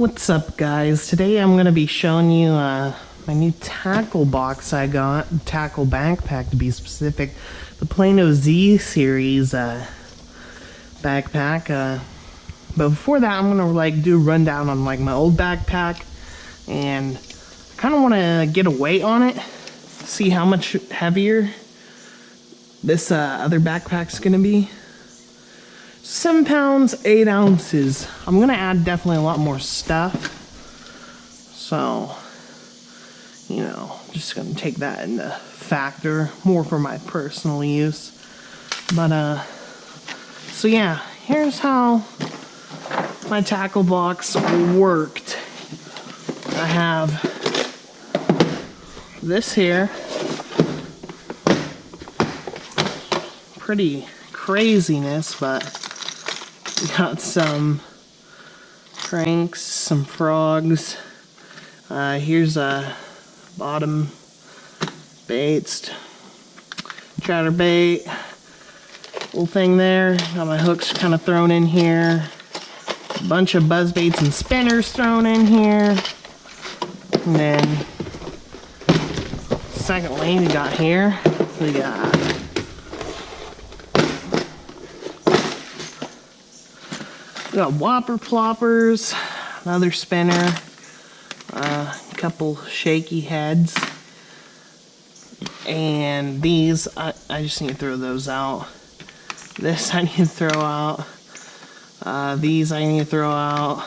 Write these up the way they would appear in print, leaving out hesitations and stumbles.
What's up, guys? Today I'm going to be showing you my new tackle box I got, tackle backpack to be specific, the Plano Z series backpack. But before that, I'm going to do a rundown on my old backpack, and I kind of want to get a weight on it, see how much heavier this other backpack's going to be. 7 pounds, 8 ounces. I'm gonna add definitely a lot more stuff. So, just gonna take that into factor, more for my personal use. But, so yeah, here's how my tackle box worked. I have this here. Pretty craziness, but got some cranks, some frogs. Here's a bottom baits, chatterbait, little thing there. Got my hooks kind of thrown in here. A bunch of buzz baits and spinners thrown in here. And then, secondly, we got We got whopper ploppers, another spinner, a couple shaky heads, and these, I just need to throw those out. This I need to throw out. These I need to throw out.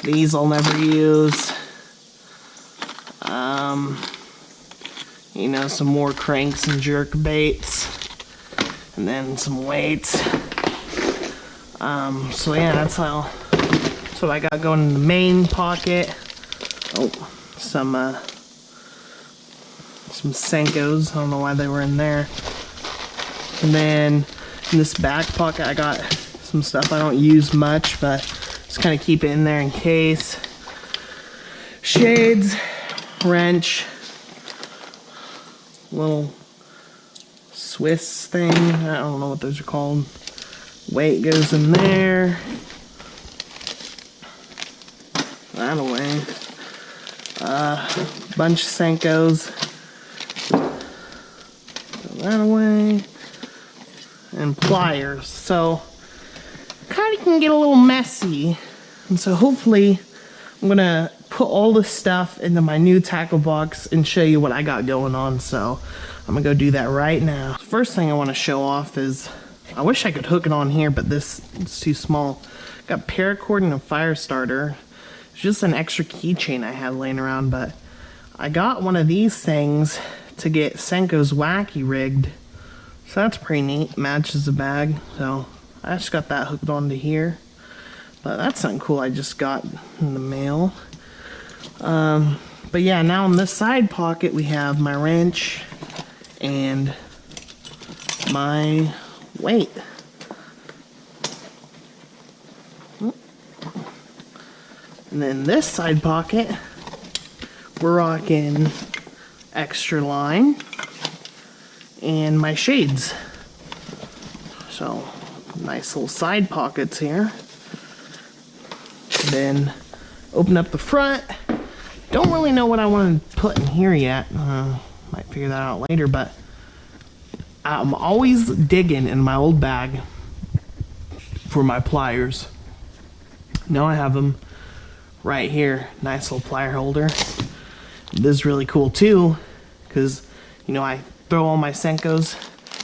These I'll never use. Some more cranks and jerk baits, and then some weights. So yeah, that's what I got going in the main pocket. Oh, some Senkos. I don't know why they were in there. And then in this back pocket, I got some stuff I don't use much, but just kind of keep it in there in case. Shades, wrench, little Swiss thing. I don't know what those are called. Weight goes in there. That away. Bunch of Senkos. Throw that away. And pliers. So, kind of can get a little messy. And so hopefully, I'm going to put all this stuff into my new tackle box and show you what I got going on. So, I'm going to go do that right now. First thing I want to show off is, I wish I could hook it on here, but it's too small. Got paracord and a fire starter. It's just an extra keychain I had laying around, but I got one of these things to get Senko's Wacky rigged. So that's pretty neat. Matches the bag. So I just got that hooked onto here. But that's something cool I just got in the mail. But yeah, now in this side pocket we have my wrench and my weight. And then this side pocket, we're rocking extra line and my shades. So nice little side pockets here. Then open up the front. Don't really know what I want to put in here yet. Might figure that out later, but I'm always digging in my old bag for my pliers. Now I have them right here. Nice little plier holder. This is really cool too, because I throw all my Senkos,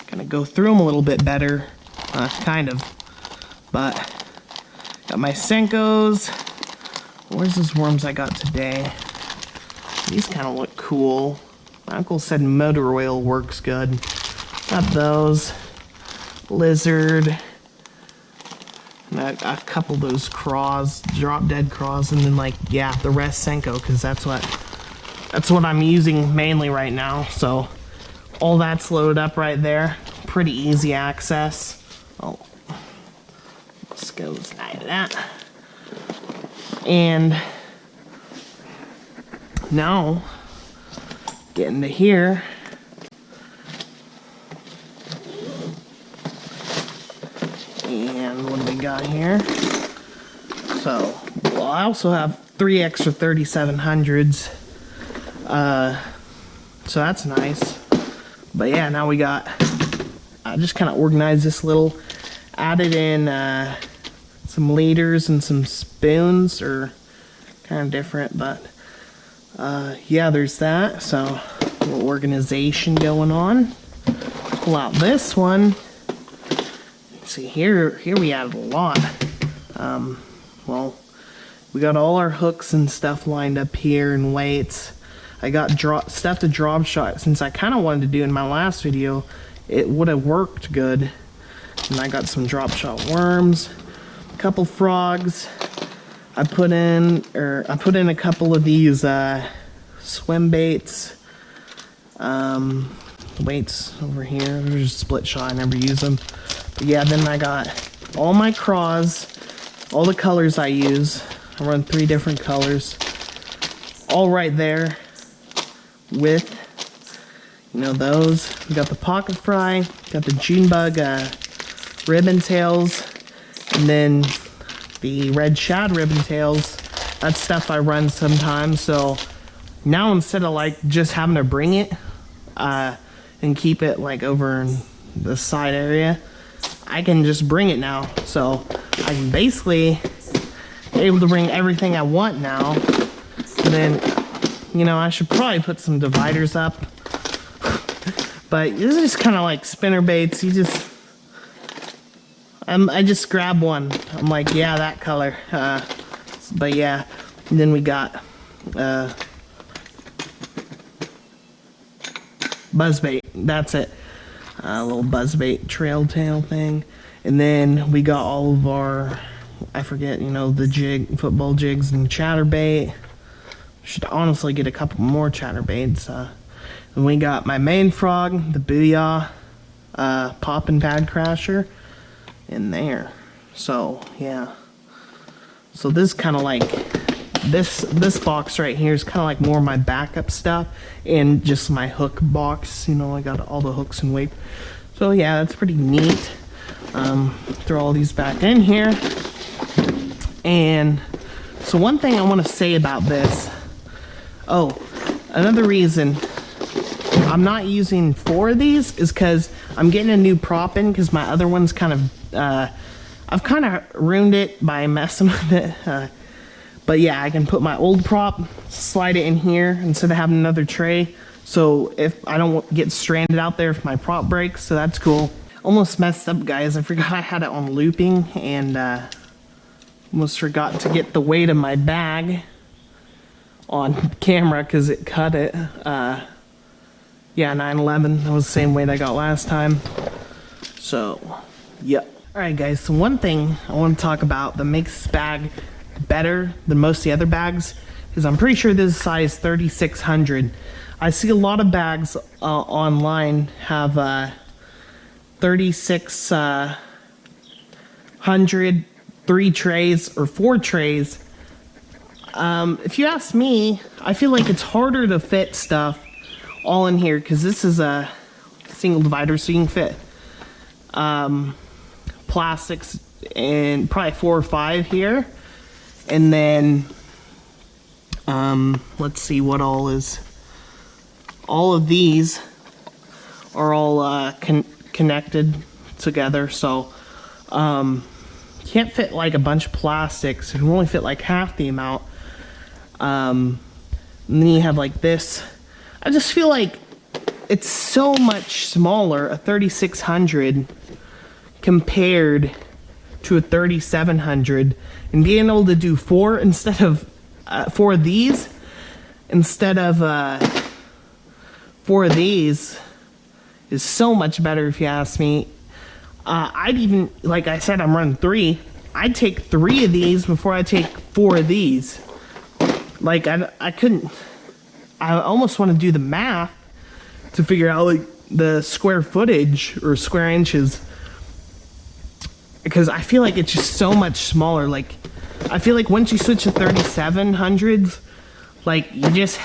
kind of go through them a little bit better, kind of. But got my Senkos. Where's those worms I got today? These kind of look cool. My uncle said motor oil works good. Got those. Lizard. And a couple of those craws, drop dead craws, and then the rest Senko, because that's what I'm using mainly right now. So all that's loaded up right there. Pretty easy access. Oh, let's go inside of that. And now get into here. And what do we got here? So, I also have 3 extra 3700s. So that's nice. But yeah, now we got, I just kind of organized this little, added in some leaders and some spoons, or kind of different, but yeah, there's that. So a little organization going on. Pull out this one. See, here we added a lot. Well, we got all our hooks and stuff lined up here and weights. I got stuff to drop shot, since I kind of wanted to do in my last video. It would have worked good. And I got some drop shot worms, a couple frogs. I put in a couple of these swim baits. Weights over here. They're just split shot. I never use them. But yeah, then I got all my craws, all the colors I use. I run 3 different colors, all right there with, you know, those. We got the pocket fry, got the June bug ribbon tails, and then the red shad ribbon tails. That's stuff I run sometimes. So now, instead of like just having to bring it and keep it like over in the side area, I can just bring it now. So I can basically able to bring everything I want now. And then, you know, I should probably put some dividers up. But this is just kind of like spinner baits. You just, I just grab one. I'm like, yeah, that color. But yeah, and then we got buzzbait. That's it. A little buzzbait trail tail thing. And then we got all of our, I forget, you know, the football jigs and chatterbait. Should honestly get a couple more chatterbaits. And we got my main frog, the Booyah pop and pad crasher in there. So yeah. So this kind of like, this box right here is kind of like more my backup stuff, and just my hook box. You know, I got all the hooks and weight. So yeah, that's pretty neat. Throw all these back in here. And so one thing I want to say about this, another reason I'm not using 4 of these is because I'm getting a new prop in, because my other one's kind of, I've kind of ruined it by messing with it. But yeah, I can put my old prop, slide it in here instead of having another tray. So if I don't get stranded out there if my prop breaks, so that's cool. Almost messed up, guys. I forgot I had it on looping, and almost forgot to get the weight of my bag on camera because it cut it. Yeah, 911. That was the same weight I got last time. So, yep. Alright guys, so one thing I want to talk about that makes this bag better than most of the other bags is I'm pretty sure this is size 3600. I see a lot of bags online have 3600, 3 trays or 4 trays. If you ask me, I feel like it's harder to fit stuff all in here, because this is a single divider, so you can fit plastics and probably 4 or 5 here. And then let's see what all is. All of these are all connected together, so can't fit like a bunch of plastics. It can only fit like half the amount. And then you have like this. I just feel like it's so much smaller, a 3600 compared to a 3700, and being able to do 4 instead of 4 of these instead of 4 of these is so much better, if you ask me. I'd even, like I said, I'm running 3. I'd take 3 of these before I take 4 of these. Like I couldn't. I almost want to do the math to figure out like the square footage or square inches, because I feel like it's just so much smaller. Like I feel like once you switch to 3700s, like you just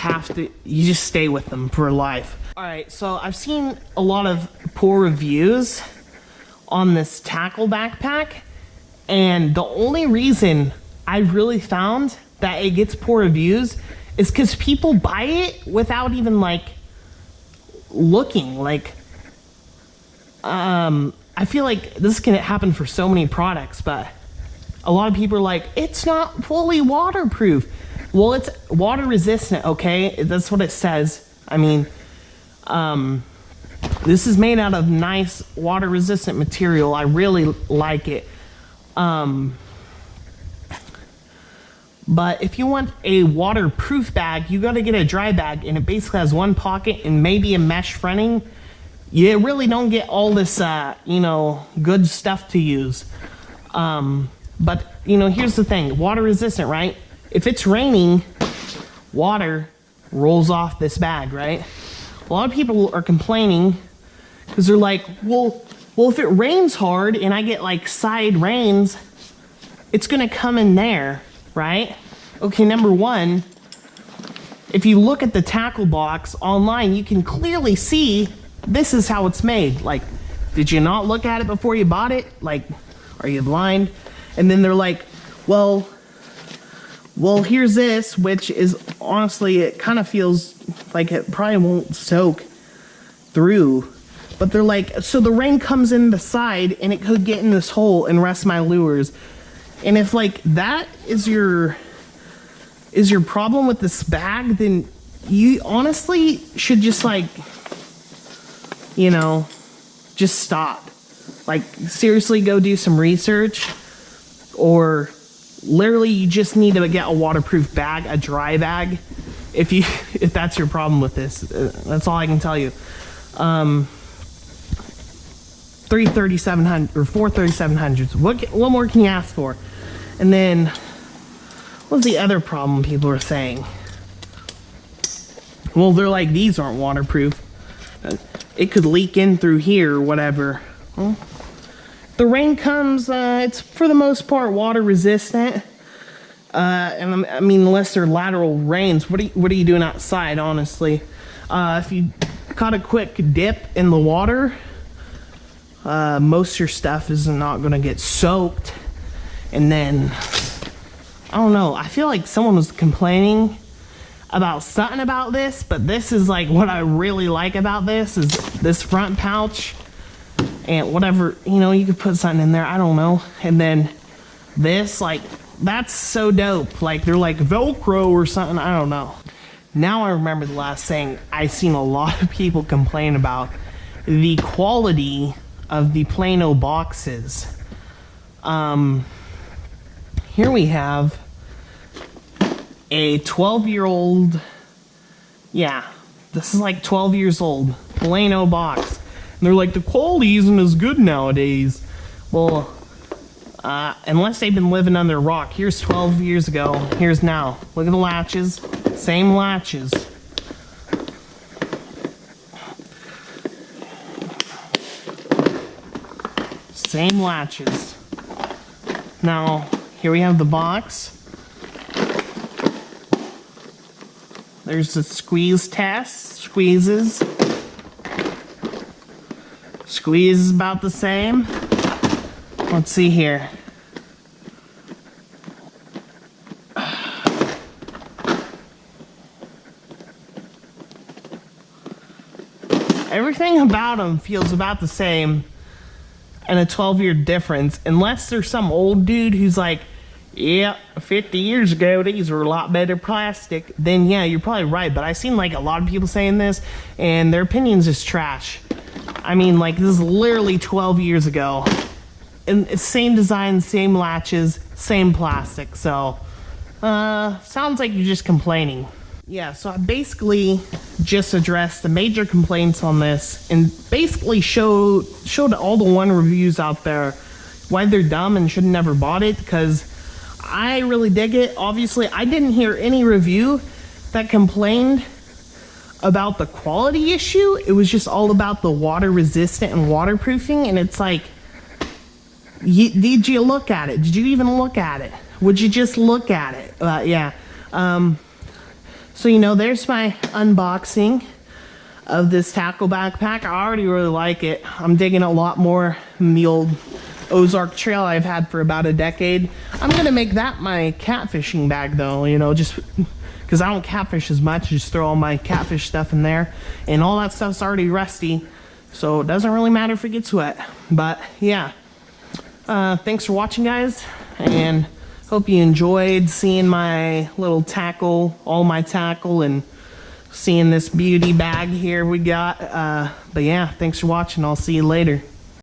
stay with them for life. All right, so I've seen a lot of poor reviews on this tackle backpack, and the only reason I really found that it gets poor reviews is because people buy it without even like looking. Like, I feel like this can happen for so many products, but a lot of people are like, it's not fully waterproof. Well, it's water resistant, okay? That's what it says. I mean, this is made out of nice water resistant material. I really like it. But if you want a waterproof bag, you gotta get a dry bag, and it basically has one pocket and maybe a mesh fronting. You really don't get all this, you know, good stuff to use. But, you know, here's the thing. Water resistant, right? If it's raining, water rolls off this bag, right? A lot of people are complaining because they're like, well, if it rains hard and I get like side rains, it's gonna come in there, right? Okay, number one, if you look at the tackle box online, you can clearly see this is how it's made. Like, did you not look at it before you bought it? Like, are you blind? And then they're like, well, here's this, which is honestly, it kind of feels like it probably won't soak through. But they're like, so the rain comes in the side and it could get in this hole and rest my lures. And if like that is your problem with this bag, then you honestly should just like, you know, just stop. Like, seriously, go do some research, or literally you just need to get a waterproof bag, a dry bag, if that's your problem with this. That's all I can tell you. 33700 or 43700s. What more can you ask for? And then what's the other problem people are saying? Well, they're like, these aren't waterproof. It could leak in through here or whatever. Well, the rain comes, it's for the most part water resistant. And I mean, unless they're lateral rains, what are you doing outside, honestly? If you caught a quick dip in the water, most of your stuff is not going to get soaked. And then, I don't know, I feel like someone was complaining about something about this, but this is like what I really like about this is this front pouch and whatever, you know, you could put something in there, I don't know. And then this, like, that's so dope. Like, they're like Velcro or something, I don't know. Now I remember the last thing. I've seen a lot of people complain about the quality of the Plano boxes. Here we have a 12-year-old, yeah, this is like 12 years old, Plano box. And they're like, the quality isn't as good nowadays. Well, unless they've been living under a rock. Here's 12 years ago, here's now. Look at the latches, same latches. Same latches. Now, here we have the box. There's the squeeze test, squeezes. Squeeze is about the same. Let's see here. Everything about them feels about the same, and a 12-year difference, unless there's some old dude who's like, yeah, 50 years ago, these were a lot better plastic, then yeah, you're probably right. But I've seen like a lot of people saying this, and their opinions is trash. I mean, like, this is literally 12 years ago. And it's same design, same latches, same plastic. So, sounds like you're just complaining. Yeah, so I basically just addressed the major complaints on this, and basically showed all the one reviews out there why they're dumb and should have never bought it, because I really dig it. Obviously, I didn't hear any review that complained about the quality issue. It was just all about the water resistant and waterproofing, and it's like, did you look at it? Did you even look at it? Would you just look at it? Yeah. So, you know, there's my unboxing of this tackle backpack. I already really like it. I'm digging a lot more than the old Ozark Trail I've had for about a decade. I'm gonna make that my catfishing bag though, you know, just because I don't catfish as much. Just throw all my catfish stuff in there, and all that stuff's already rusty, so it doesn't really matter if it gets wet. But yeah, thanks for watching, guys, and hope you enjoyed seeing my little tackle, all my tackle, and seeing this beauty bag here we got. But yeah, thanks for watching. I'll see you later.